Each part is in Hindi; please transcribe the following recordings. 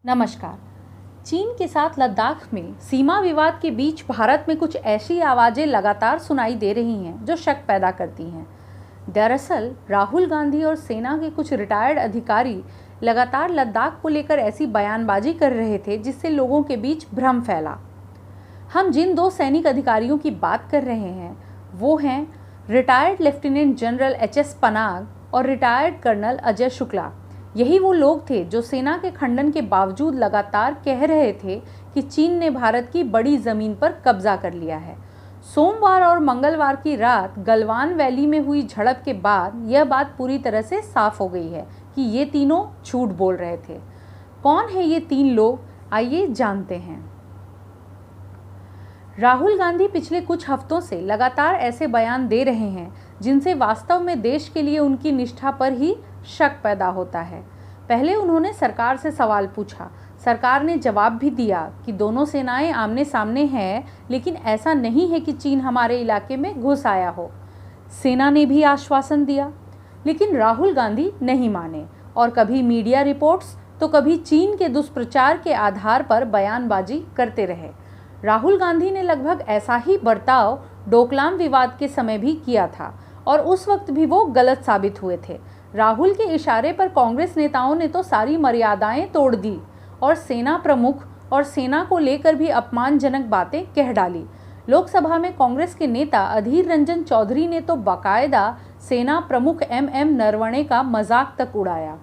नमस्कार। चीन के साथ लद्दाख में सीमा विवाद के बीच भारत में कुछ ऐसी आवाज़ें लगातार सुनाई दे रही हैं जो शक पैदा करती हैं। दरअसल राहुल गांधी और सेना के कुछ रिटायर्ड अधिकारी लगातार लद्दाख को लेकर ऐसी बयानबाजी कर रहे थे जिससे लोगों के बीच भ्रम फैला। हम जिन दो सैनिक अधिकारियों की बात कर रहे हैं वो हैं retired lieutenant general HS. Panag और रिटायर्ड कर्नल अजय शुक्ला। यही वो लोग थे जो सेना के खंडन के बावजूद लगातार कह रहे थे कि चीन ने भारत की बड़ी ज़मीन पर कब्जा कर लिया है। सोमवार और मंगलवार की रात गलवान वैली में हुई झड़प के बाद यह बात पूरी तरह से साफ हो गई है कि ये तीनों झूठ बोल रहे थे। कौन है ये तीन लोग, आइए जानते हैं। राहुल गांधी पिछले कुछ हफ्तों से लगातार ऐसे बयान दे रहे हैं जिनसे वास्तव में देश के लिए उनकी निष्ठा पर ही शक पैदा होता है। पहले उन्होंने सरकार से सवाल पूछा। सरकार ने जवाब भी दिया कि दोनों सेनाएं आमने सामने हैं, लेकिन ऐसा नहीं है कि चीन हमारे इलाके में घुस आया हो। सेना ने भी आश्वासन दिया, लेकिन राहुल गांधी नहीं माने और कभी मीडिया रिपोर्ट्स तो कभी चीन के दुष्प्रचार के आधार पर बयानबाजी करते रहे। राहुल गांधी ने लगभग ऐसा ही बर्ताव डोकलाम विवाद के समय भी किया था और उस वक्त भी वो गलत साबित हुए थे। राहुल के इशारे पर कांग्रेस नेताओं ने तो सारी मर्यादाएं तोड़ दी और सेना प्रमुख और सेना को लेकर भी अपमानजनक बातें कह डाली। लोकसभा में कांग्रेस के नेता अधीर रंजन चौधरी ने तो बाकायदा सेना प्रमुख एम नरवणे का मजाक तक उड़ाया।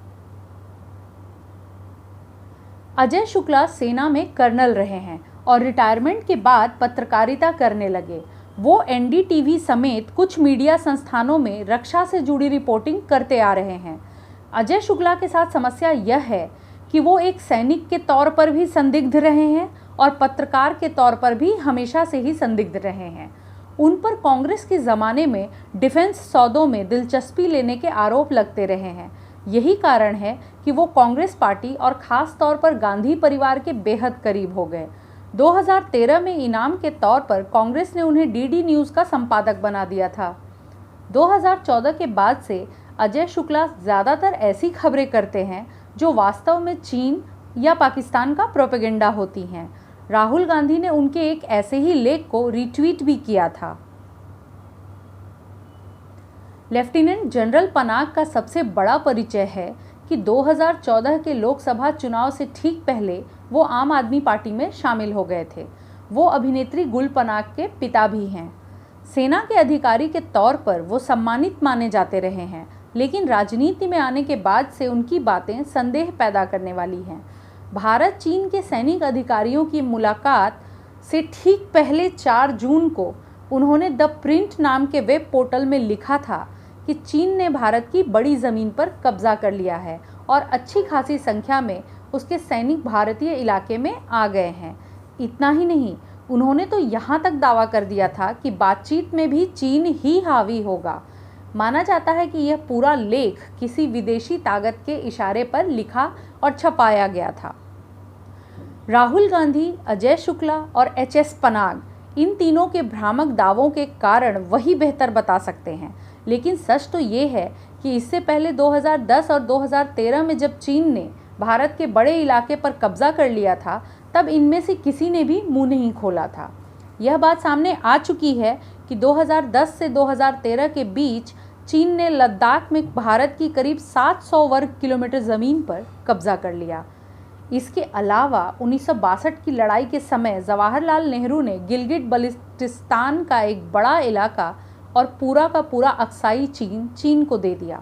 अजय शुक्ला सेना में कर्नल रहे हैं और रिटायरमेंट के बाद पत्रकारिता करने लगे। वो एनडीटीवी समेत कुछ मीडिया संस्थानों में रक्षा से जुड़ी रिपोर्टिंग करते आ रहे हैं। अजय शुक्ला के साथ समस्या यह है कि वो एक सैनिक के तौर पर भी संदिग्ध रहे हैं और पत्रकार के तौर पर भी हमेशा से ही संदिग्ध रहे हैं। उन पर कांग्रेस के ज़माने में डिफेंस सौदों में दिलचस्पी लेने के आरोप लगते रहे हैं। यही कारण है कि वो कांग्रेस पार्टी और ख़ास तौर पर गांधी परिवार के बेहद करीब हो गए। 2013 में इनाम के तौर पर कांग्रेस ने उन्हें डीडी न्यूज़ का संपादक बना दिया था। 2014 के बाद से अजय शुक्ला ज़्यादातर ऐसी खबरें करते हैं जो वास्तव में चीन या पाकिस्तान का प्रोपेगेंडा होती हैं। राहुल गांधी ने उनके एक ऐसे ही लेख को रीट्वीट भी किया था। लेफ्टिनेंट जनरल पनाग का सबसे बड़ा परिचय है कि 2014 के लोकसभा चुनाव से ठीक पहले वो आम आदमी पार्टी में शामिल हो गए थे। वो अभिनेत्री गुल पनाग के पिता भी हैं। सेना के अधिकारी के तौर पर वो सम्मानित माने जाते रहे हैं, लेकिन राजनीति में आने के बाद से उनकी बातें संदेह पैदा करने वाली हैं। भारत चीन के सैनिक अधिकारियों की मुलाकात से ठीक पहले 4 जून को उन्होंने द प्रिंट नाम के वेब पोर्टल में लिखा था कि चीन ने भारत की बड़ी ज़मीन पर कब्जा कर लिया है और अच्छी खासी संख्या में उसके सैनिक भारतीय इलाके में आ गए हैं। इतना ही नहीं, उन्होंने तो यहाँ तक दावा कर दिया था कि बातचीत में भी चीन ही हावी होगा। माना जाता है कि यह पूरा लेख किसी विदेशी ताकत के इशारे पर लिखा और छपाया गया था। राहुल गांधी, अजय शुक्ला और एच.एस. पनाग इन तीनों के भ्रामक दावों के कारण वही बेहतर बता सकते हैं, लेकिन सच तो ये है कि इससे पहले 2010 और 2013 में जब चीन ने भारत के बड़े इलाके पर कब्जा कर लिया था, तब इनमें से किसी ने भी मुंह नहीं खोला था। यह बात सामने आ चुकी है कि 2010 से 2013 के बीच चीन ने लद्दाख में भारत की करीब 700 वर्ग किलोमीटर ज़मीन पर कब्जा कर लिया। इसके अलावा 1962 की लड़ाई के समय जवाहरलाल नेहरू ने गिलगिट बल्टिस्तान का एक बड़ा इलाका और पूरा का पूरा अक्साई चीन को दे दिया,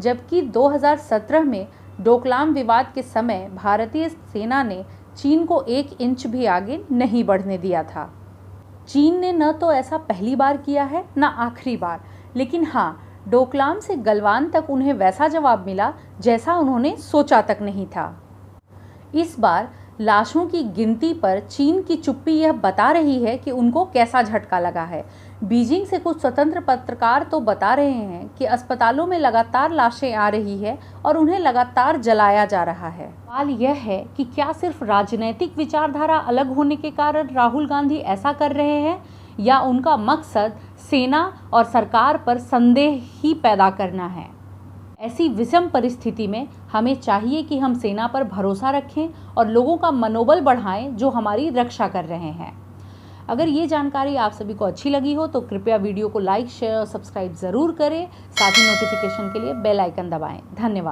जबकि 2017 में डोकलाम विवाद के समय भारतीय सेना ने चीन को 1 इंच भी आगे नहीं बढ़ने दिया था। चीन ने न तो ऐसा पहली बार किया है न आखिरी बार, लेकिन हाँ, डोकलाम से गलवान तक उन्हें वैसा जवाब मिला जैसा उन्होंने सोचा तक नहीं था। इस बार लाशों की गिनती पर चीन की चुप्पी यह बता रही है कि उनको कैसा झटका लगा है। बीजिंग से कुछ स्वतंत्र पत्रकार तो बता रहे हैं कि अस्पतालों में लगातार लाशें आ रही है और उन्हें लगातार जलाया जा रहा है। सवाल यह है कि क्या सिर्फ राजनीतिक विचारधारा अलग होने के कारण राहुल गांधी ऐसा कर रहे हैं, या उनका मकसद सेना और सरकार पर संदेह ही पैदा करना है। ऐसी विषम परिस्थिति में हमें चाहिए कि हम सेना पर भरोसा रखें और लोगों का मनोबल बढ़ाएं जो हमारी रक्षा कर रहे हैं। अगर ये जानकारी आप सभी को अच्छी लगी हो तो कृपया वीडियो को लाइक, शेयर और सब्सक्राइब ज़रूर करें। साथ ही नोटिफिकेशन के लिए बेल आइकन दबाएं। धन्यवाद।